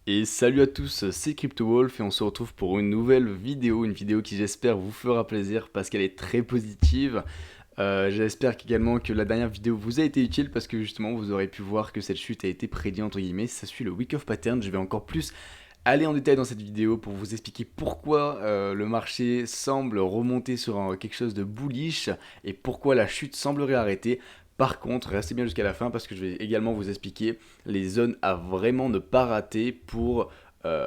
Et salut à tous, c'est CryptoWolf et on se retrouve pour une vidéo qui j'espère vous fera plaisir parce qu'elle est très positive. J'espère également que la dernière vidéo vous a été utile parce que justement vous aurez pu voir que cette chute a été prédite entre guillemets. Ça suit le Week of Pattern. Je vais encore plus aller en détail dans cette vidéo pour vous expliquer pourquoi le marché semble remonter sur quelque chose de bullish et pourquoi la chute semblerait arrêter. Par contre, restez bien jusqu'à la fin parce que je vais également vous expliquer les zones à vraiment ne pas rater pour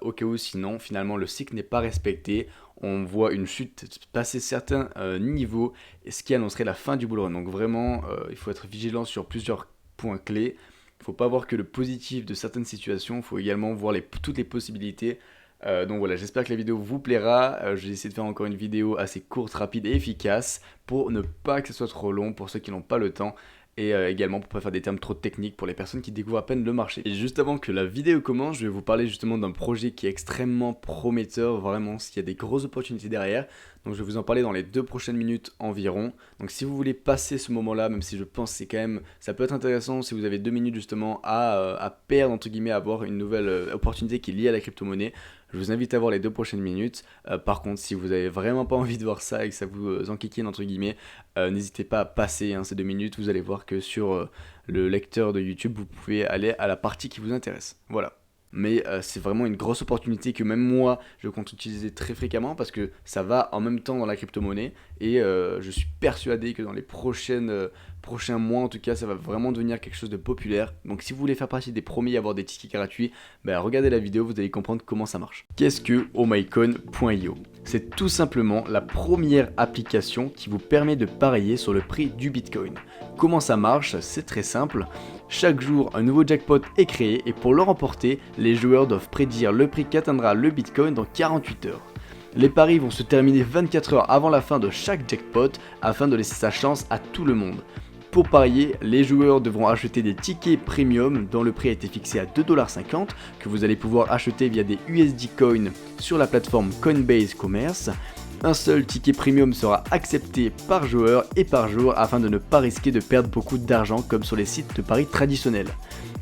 au cas où sinon finalement le cycle n'est pas respecté. On voit une chute passer certains niveaux, ce qui annoncerait la fin du bull run. Donc vraiment, il faut être vigilant sur plusieurs points clés. Il ne faut pas voir que le positif de certaines situations, il faut également voir toutes les possibilités. Donc voilà, j'espère que la vidéo vous plaira. Je vais essayer de faire encore une vidéo assez courte, rapide et efficace pour ne pas que ce soit trop long pour ceux qui n'ont pas le temps. Et également pour ne pas faire des termes trop techniques pour les personnes qui découvrent à peine le marché. Et juste avant que la vidéo commence, je vais vous parler justement d'un projet qui est extrêmement prometteur, vraiment, s'il y a des grosses opportunités derrière. Donc je vais vous en parler dans les 2 prochaines minutes environ. Donc si vous voulez passer ce moment-là, même si je pense que c'est quand même, ça peut être intéressant si vous avez 2 minutes justement à perdre, entre guillemets, à avoir une nouvelle opportunité qui est liée à la crypto-monnaie. Je vous invite à voir les 2 prochaines minutes. Par contre, si vous n'avez vraiment pas envie de voir ça et que ça vous enquiquine entre guillemets, n'hésitez pas à passer ces 2 minutes. Vous allez voir que sur le lecteur de YouTube, vous pouvez aller à la partie qui vous intéresse. Voilà. Mais c'est vraiment une grosse opportunité que même moi, je compte utiliser très fréquemment parce que ça va en même temps dans la crypto-monnaie et je suis persuadé que dans les prochains mois, en tout cas, ça va vraiment devenir quelque chose de populaire. Donc si vous voulez faire partie des premiers à avoir des tickets gratuits, regardez la vidéo, vous allez comprendre comment ça marche. Qu'est-ce que omycoin.io? C'est tout simplement la première application qui vous permet de parier sur le prix du Bitcoin. Comment ça marche? C'est très simple. Chaque jour, un nouveau jackpot est créé et pour le remporter, les joueurs doivent prédire le prix qu'atteindra le Bitcoin dans 48 heures. Les paris vont se terminer 24 heures avant la fin de chaque jackpot afin de laisser sa chance à tout le monde. Pour parier, les joueurs devront acheter des tickets premium dont le prix a été fixé à 2,50$ que vous allez pouvoir acheter via des USD Coins sur la plateforme Coinbase Commerce. Un seul ticket premium sera accepté par joueur et par jour afin de ne pas risquer de perdre beaucoup d'argent comme sur les sites de paris traditionnels.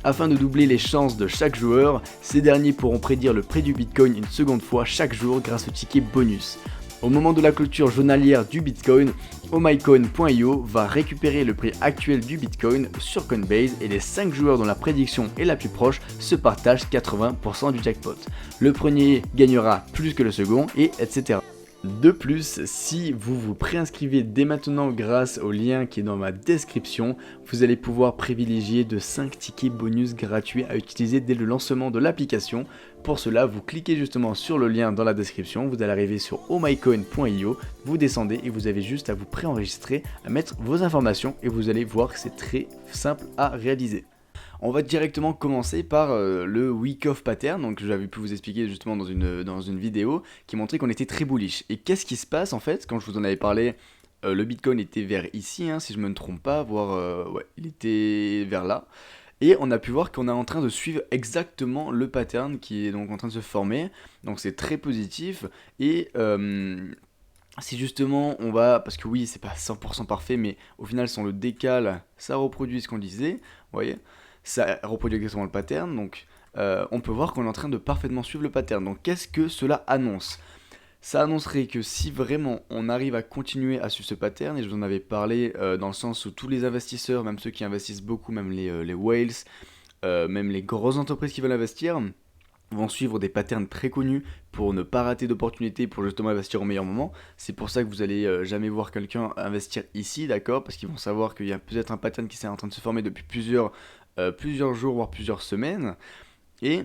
Afin de doubler les chances de chaque joueur, ces derniers pourront prédire le prix du Bitcoin une seconde fois chaque jour grâce au ticket bonus. Au moment de la clôture journalière du Bitcoin, omycoin.io va récupérer le prix actuel du Bitcoin sur Coinbase et les 5 joueurs dont la prédiction est la plus proche se partagent 80% du jackpot. Le premier gagnera plus que le second et etc. De plus, si vous vous préinscrivez dès maintenant grâce au lien qui est dans ma description, vous allez pouvoir privilégier de 5 tickets bonus gratuits à utiliser dès le lancement de l'application. Pour cela, vous cliquez justement sur le lien dans la description, vous allez arriver sur omycoin.io, vous descendez et vous avez juste à vous préenregistrer, à mettre vos informations et vous allez voir que c'est très simple à réaliser. On va directement commencer par le week of pattern, donc j'avais pu vous expliquer justement dans une vidéo qui montrait qu'on était très bullish. Et qu'est-ce qui se passe en fait quand je vous en avais parlé? Le Bitcoin était vers ici, si je me ne trompe pas, voire ouais, il était vers là. Et on a pu voir qu'on est en train de suivre exactement le pattern qui est donc en train de se former. Donc c'est très positif. Et si justement on va, parce que oui c'est pas 100% parfait, mais au final si on le décale, ça reproduit ce qu'on disait, vous voyez, ça reproduit exactement le pattern, donc on peut voir qu'on est en train de parfaitement suivre le pattern. Donc qu'est-ce que cela annonce? Ça annoncerait que si vraiment on arrive à continuer à suivre ce pattern, et je vous en avais parlé dans le sens où tous les investisseurs, même ceux qui investissent beaucoup, même les whales, même les grosses entreprises qui veulent investir, vont suivre des patterns très connus pour ne pas rater d'opportunités pour justement investir au meilleur moment. C'est pour ça que vous allez jamais voir quelqu'un investir ici, d'accord? Parce qu'ils vont savoir qu'il y a peut-être un pattern qui s'est en train de se former depuis plusieurs jours, voire plusieurs semaines. Et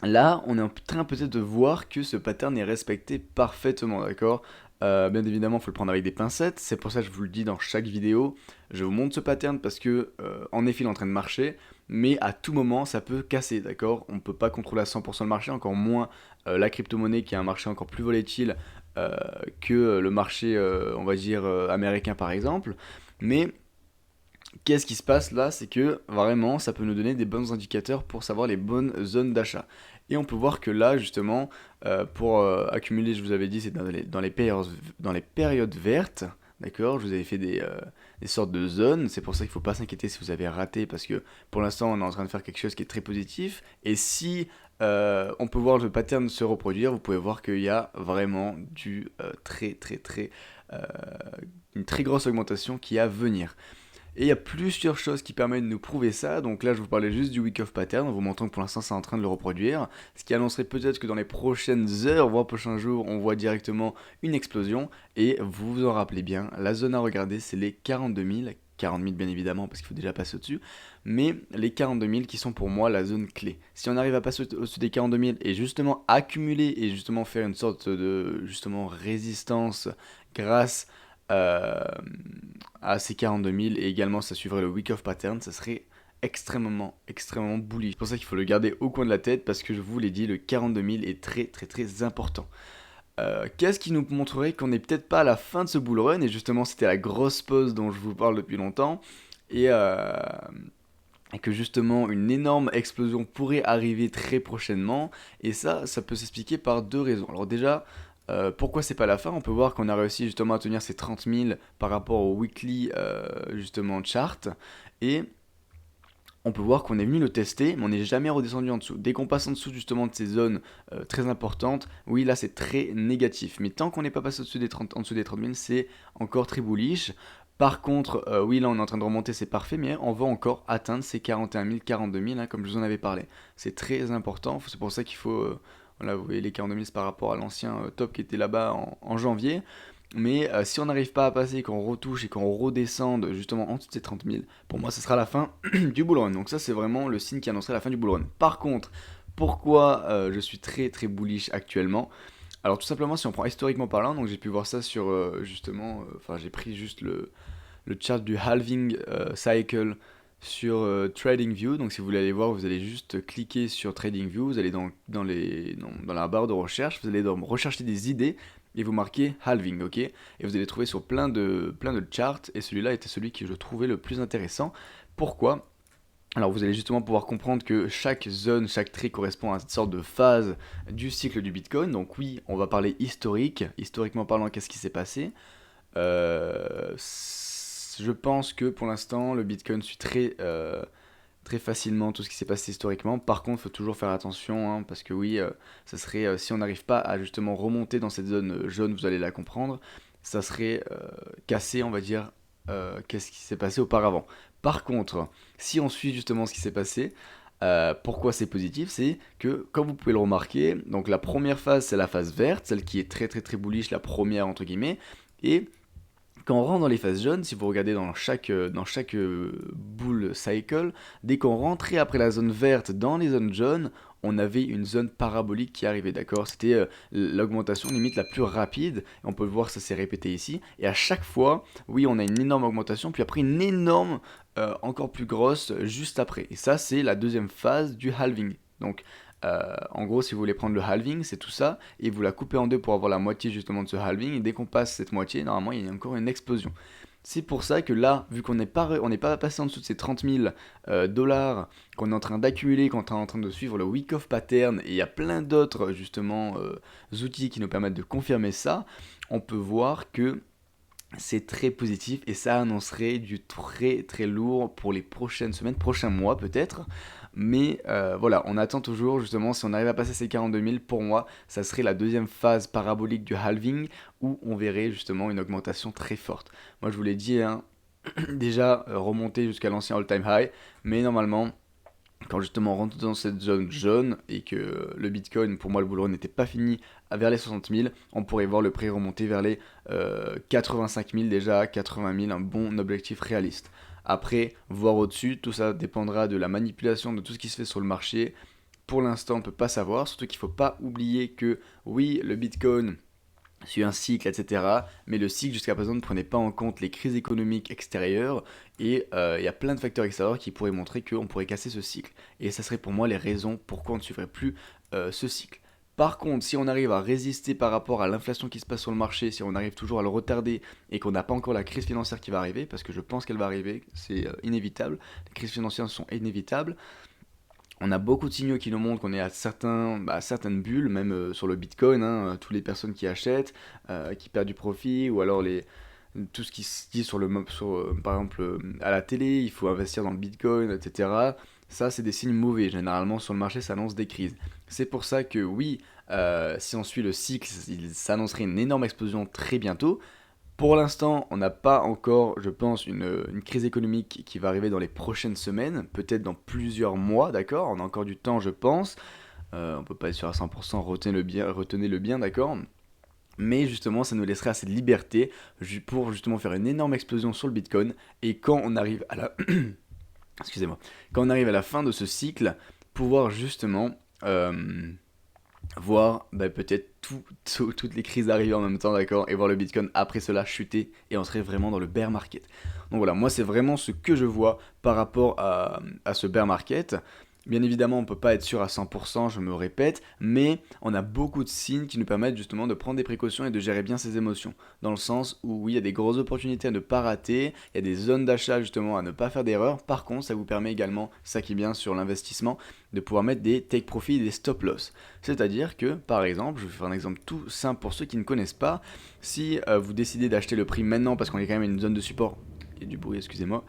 là, on est en train peut-être de voir que ce pattern est respecté parfaitement, d'accord? Bien évidemment, il faut le prendre avec des pincettes, c'est pour ça que je vous le dis dans chaque vidéo. Je vous montre ce pattern parce que, en effet, il est en train de marcher, mais à tout moment, ça peut casser, d'accord? On ne peut pas contrôler à 100% le marché, encore moins la crypto-monnaie qui est un marché encore plus volatile euh, que le marché, on va dire, américain par exemple. Mais qu'est-ce qui se passe là? C'est que vraiment, ça peut nous donner des bons indicateurs pour savoir les bonnes zones d'achat. Et on peut voir que là, justement, pour accumuler, je vous avais dit, c'est dans les périodes vertes. D'accord? Je vous avais fait des sortes de zones. C'est pour ça qu'il ne faut pas s'inquiéter si vous avez raté, parce que pour l'instant, on est en train de faire quelque chose qui est très positif. Et si on peut voir le pattern se reproduire. Vous pouvez voir qu'il y a vraiment euh, une très grosse augmentation qui est à venir. Et il y a plusieurs choses qui permettent de nous prouver ça. Donc là, je vous parlais juste du week of pattern, en vous montrant que pour l'instant, c'est en train de le reproduire. Ce qui annoncerait peut-être que dans les prochaines heures, voire prochains jours, on voit directement une explosion. Et vous vous en rappelez bien, la zone à regarder, c'est les 42 000. 40 000 bien évidemment, parce qu'il faut déjà passer au-dessus. Mais les 42 000 qui sont pour moi la zone clé. Si on arrive à passer au-dessus des 42 000 et justement accumuler et justement faire une sorte de justement résistance grâce euh, à ces 42 000 et également ça suivrait le week of pattern, ça serait extrêmement bullish. C'est pour ça qu'il faut le garder au coin de la tête parce que je vous l'ai dit, le 42 000 est très important. Qu'est-ce qui nous montrerait qu'on n'est peut-être pas à la fin de ce bull run et justement c'était la grosse pause dont je vous parle depuis longtemps et, euh, et que justement une énorme explosion pourrait arriver très prochainement et ça peut s'expliquer par deux raisons. Alors déjà, pourquoi c'est pas la fin? On peut voir qu'on a réussi justement à tenir ces 30 000 par rapport au weekly justement chart et on peut voir qu'on est venu le tester, mais on n'est jamais redescendu en dessous. Dès qu'on passe en dessous justement de ces zones très importantes, oui là c'est très négatif. Mais tant qu'on n'est pas passé en dessous des 30 000, c'est encore très bullish. Par contre, oui là on est en train de remonter, c'est parfait, mais on va encore atteindre ces 41 000, 42 000, hein, comme je vous en avais parlé. C'est très important, c'est pour ça qu'il faut... voilà, vous voyez les 42 000 c'est par rapport à l'ancien top qui était là-bas en janvier. Mais si on n'arrive pas à passer, qu'on retouche et qu'on redescende justement en dessous de ces 30 000, pour moi, ce sera la fin du bull run. Donc ça, c'est vraiment le signe qui annoncerait la fin du bull run. Par contre, pourquoi je suis très bullish actuellement? Alors tout simplement, si on prend historiquement parlant, donc j'ai pu voir ça sur justement, enfin j'ai pris juste le chart du halving cycle sur TradingView. Donc si vous voulez aller voir, vous allez juste cliquer sur TradingView, vous allez dans la barre de recherche, vous allez rechercher des idées et vous marquez halving, ok? Et vous allez trouver sur plein de charts et celui-là était celui que je trouvais le plus intéressant. Pourquoi? Alors vous allez justement pouvoir comprendre que chaque zone, chaque tree correspond à une sorte de phase du cycle du Bitcoin. Donc oui, on va parler historique. Historiquement parlant, qu'est-ce qui s'est passé? Je pense que pour l'instant, le Bitcoin suit très facilement tout ce qui s'est passé historiquement. Par contre, il faut toujours faire attention, hein, parce que oui, ça serait, si on n'arrive pas à justement remonter dans cette zone jaune, vous allez la comprendre, ça serait casser, on va dire, qu'est-ce qui s'est passé auparavant. Par contre, si on suit justement ce qui s'est passé, pourquoi c'est positif? C'est que, comme vous pouvez le remarquer, donc la première phase, c'est la phase verte, celle qui est très bullish, la première entre guillemets, et quand on rentre dans les phases jaunes, si vous regardez dans chaque bull cycle, dès qu'on rentrait après la zone verte dans les zones jaunes, on avait une zone parabolique qui arrivait, d'accord? C'était l'augmentation limite la plus rapide, on peut le voir, ça s'est répété ici, et à chaque fois, oui, on a une énorme augmentation, puis après une énorme, encore plus grosse, juste après. Et ça, c'est la deuxième phase du halving. Donc, en gros, si vous voulez prendre le halving, c'est tout ça, et vous la coupez en deux pour avoir la moitié justement de ce halving, et dès qu'on passe cette moitié, normalement, il y a encore une explosion. C'est pour ça que là, vu qu'on n'est pas passé en dessous de ces 30 000 dollars, qu'on est en train d'accumuler, qu'on est en train de suivre le week of pattern, et il y a plein d'autres justement outils qui nous permettent de confirmer ça, on peut voir que c'est très positif et ça annoncerait du très lourd pour les prochaines semaines, prochains mois peut-être. Mais voilà, on attend toujours justement, si on arrive à passer ces 42 000, pour moi, ça serait la deuxième phase parabolique du halving où on verrait justement une augmentation très forte. Moi je vous l'ai dit, hein, déjà remonter jusqu'à l'ancien all-time high, mais normalement quand justement on rentre dans cette zone jaune et que le Bitcoin, pour moi le bull run n'était pas fini vers les 60 000, on pourrait voir le prix remonter vers les 85 000 déjà, 80 000, un bon objectif réaliste. Après, voir au-dessus, tout ça dépendra de la manipulation de tout ce qui se fait sur le marché. Pour l'instant, on ne peut pas savoir, surtout qu'il ne faut pas oublier que oui, le Bitcoin suit un cycle, etc. Mais le cycle jusqu'à présent ne prenait pas en compte les crises économiques extérieures et il y a plein de facteurs extérieurs qui pourraient montrer qu'on pourrait casser ce cycle. Et ça serait pour moi les raisons pourquoi on ne suivrait plus ce cycle. Par contre, si on arrive à résister par rapport à l'inflation qui se passe sur le marché, si on arrive toujours à le retarder et qu'on n'a pas encore la crise financière qui va arriver, parce que je pense qu'elle va arriver, c'est inévitable, les crises financières sont inévitables, on a beaucoup de signaux qui nous montrent qu'on est à certaines bulles, même sur le Bitcoin, hein, toutes les personnes qui achètent, qui perdent du profit, ou alors tout ce qui se dit par exemple à la télé, il faut investir dans le Bitcoin, etc. ça c'est des signes mauvais. Généralement sur le marché ça annonce des crises. C'est pour ça que oui, si on suit le cycle, il s'annoncerait une énorme explosion très bientôt. Pour l'instant, on n'a pas encore, je pense, une crise économique qui va arriver dans les prochaines semaines, peut-être dans plusieurs mois, d'accord? On a encore du temps, je pense. On peut pas être sûr à 100%, retenez le bien, d'accord? Mais justement, ça nous laisserait assez de liberté pour justement faire une énorme explosion sur le Bitcoin. Et quand on arrive à la, excusez-moi, quand on arrive à la fin de ce cycle, pouvoir justement voir peut-être toutes les crises arriver en même temps, d'accord, et voir le Bitcoin après cela chuter, et on serait vraiment dans le bear market. Donc voilà, moi c'est vraiment ce que je vois par rapport à ce bear market. Bien évidemment, on ne peut pas être sûr à 100%, je me répète, mais on a beaucoup de signes qui nous permettent justement de prendre des précautions et de gérer bien ses émotions. Dans le sens où oui, il y a des grosses opportunités à ne pas rater, il y a des zones d'achat justement à ne pas faire d'erreur. Par contre, ça vous permet également, ça qui est bien sur l'investissement, de pouvoir mettre des take profit et des stop loss. C'est-à-dire que, par exemple, je vais faire un exemple tout simple pour ceux qui ne connaissent pas, si vous décidez d'acheter le prix maintenant parce qu'on est quand même à une zone de support, il y a du bruit, excusez-moi.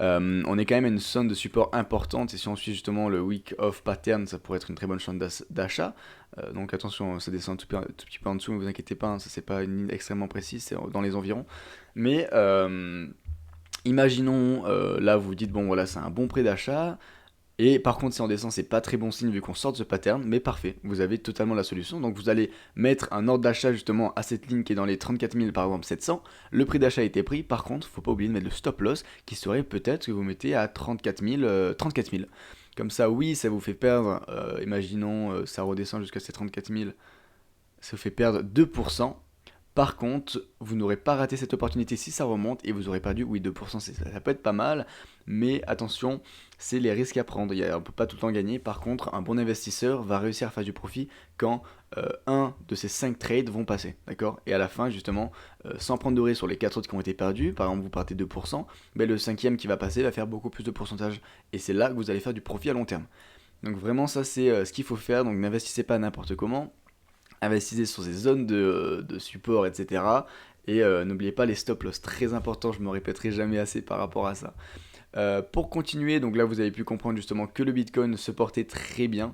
On est quand même à une zone de support importante et si on suit justement le week off pattern, ça pourrait être une très bonne chance d'achat. Donc attention, ça descend tout petit peu en dessous, mais vous inquiétez pas, hein, ça c'est pas une ligne extrêmement précise, c'est dans les environs. Mais imaginons, là vous vous dites, bon voilà, c'est un bon prix d'achat. Et par contre, si on descend, c'est pas très bon signe vu qu'on sort de ce pattern, mais parfait, vous avez totalement la solution. Donc vous allez mettre un ordre d'achat justement à cette ligne qui est dans les 34 000 par exemple 700. Le prix d'achat a été pris, par contre, faut pas oublier de mettre le stop loss qui serait peut-être que vous mettez à 34 000. Comme ça, oui, ça vous fait perdre, imaginons, ça redescend jusqu'à ces 34 000, ça vous fait perdre 2%. Par contre, vous n'aurez pas raté cette opportunité si ça remonte et vous aurez perdu, oui, 2%, ça peut être pas mal, mais attention, c'est les risques à prendre. On ne peut pas tout le temps gagner. Par contre, un bon investisseur va réussir à faire du profit quand un de ces 5 trades vont passer, d'accord? Et à la fin, justement, sans prendre de risque sur les 4 autres qui ont été perdus, par exemple, vous partez 2%, mais le cinquième qui va passer va faire beaucoup plus de pourcentage. Et c'est là que vous allez faire du profit à long terme. Donc vraiment, ça c'est ce qu'il faut faire. Donc n'investissez pas n'importe comment. Investissez sur ces zones de support, etc. Et n'oubliez pas les stop loss, très important, je me répéterai jamais assez par rapport à ça. Pour continuer, donc là vous avez pu comprendre justement que le Bitcoin se portait très bien,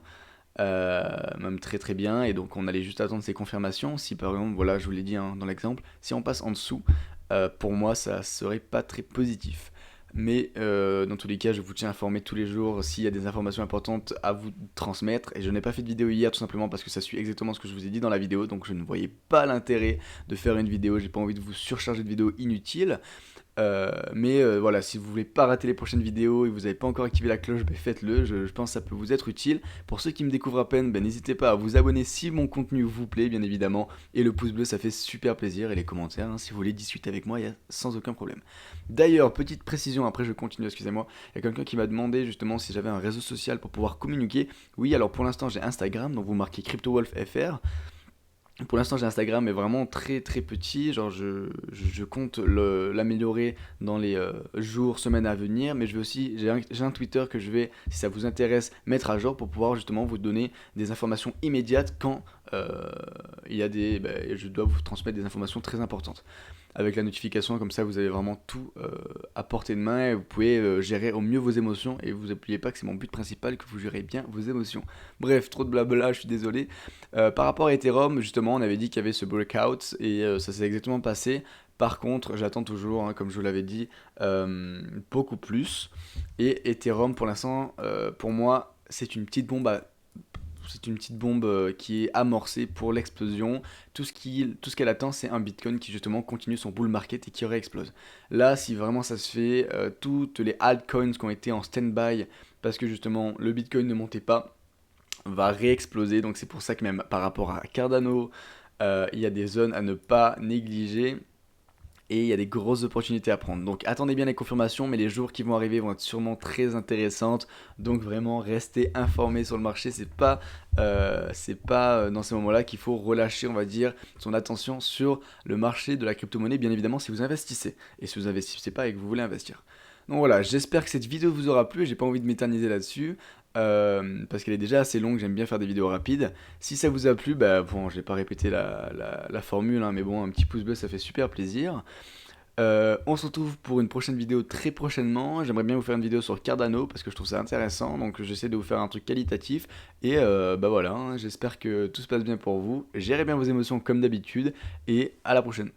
même très très bien, et donc on allait juste attendre ces confirmations. Si par exemple, voilà, je vous l'ai dit hein, dans l'exemple, si on passe en dessous, pour moi ça serait pas très positif. Mais dans tous les cas, je vous tiens informé tous les jours s'il y a des informations importantes à vous transmettre. Et je n'ai pas fait de vidéo hier tout simplement parce que ça suit exactement ce que je vous ai dit dans la vidéo. Donc je ne voyais pas l'intérêt de faire une vidéo. J'ai pas envie de vous surcharger de vidéos inutiles. Mais voilà, si vous voulez pas rater les prochaines vidéos et vous n'avez pas encore activé la cloche, faites-le, je pense que ça peut vous être utile. Pour ceux qui me découvrent à peine, n'hésitez pas à vous abonner si mon contenu vous plaît, bien évidemment. Et le pouce bleu, ça fait super plaisir. Et les commentaires, hein, si vous voulez discuter avec moi, il y a sans aucun problème. D'ailleurs, petite précision, après je continue, excusez-moi. Il y a quelqu'un qui m'a demandé justement si j'avais un réseau social pour pouvoir communiquer. Oui, alors pour l'instant j'ai Instagram, donc vous marquez CryptoWolfFR. Pour l'instant, j'ai Instagram, mais vraiment très très petit. Genre, je compte l'améliorer dans les jours, semaines à venir. Mais je vais aussi, j'ai un Twitter que je vais, si ça vous intéresse, mettre à jour pour pouvoir justement vous donner des informations immédiates quand il y a je dois vous transmettre des informations très importantes. Avec la notification, comme ça, vous avez vraiment tout à portée de main et vous pouvez gérer au mieux vos émotions. Et vous n'oubliez pas que c'est mon but principal, que vous gérez bien vos émotions. Bref, trop de blabla, je suis désolé. Par rapport à Ethereum, justement, on avait dit qu'il y avait ce breakout et ça s'est exactement passé. Par contre, j'attends toujours, hein, comme je vous l'avais dit, beaucoup plus. Et Ethereum, pour l'instant, pour moi, c'est une petite bombe qui est amorcée pour l'explosion. Tout ce qu'elle attend, c'est un Bitcoin qui justement continue son bull market et qui réexplose. Là, si vraiment ça se fait, toutes les altcoins qui ont été en stand-by parce que justement le Bitcoin ne montait pas, va réexploser. Donc c'est pour ça que même par rapport à Cardano, il y a des zones à ne pas négliger et il y a des grosses opportunités à prendre. Donc attendez bien les confirmations, mais les jours qui vont arriver vont être sûrement très intéressantes. Donc vraiment restez informés sur le marché. C'est pas dans ces moments-là qu'il faut relâcher, on va dire, son attention sur le marché de la crypto-monnaie, bien évidemment si vous investissez. Et si vous investissez pas et que vous voulez investir. Donc voilà, j'espère que cette vidéo vous aura plu, j'ai pas envie de m'éterniser là-dessus, parce qu'elle est déjà assez longue, j'aime bien faire des vidéos rapides. Si ça vous a plu, bon, je vais pas répéter la formule, hein, mais bon, un petit pouce bleu, ça fait super plaisir. On se retrouve pour une prochaine vidéo très prochainement. J'aimerais bien vous faire une vidéo sur Cardano parce que je trouve ça intéressant. Donc j'essaie de vous faire un truc qualitatif. Et bah voilà, hein, j'espère que tout se passe bien pour vous. Gérez bien vos émotions comme d'habitude. Et à la prochaine.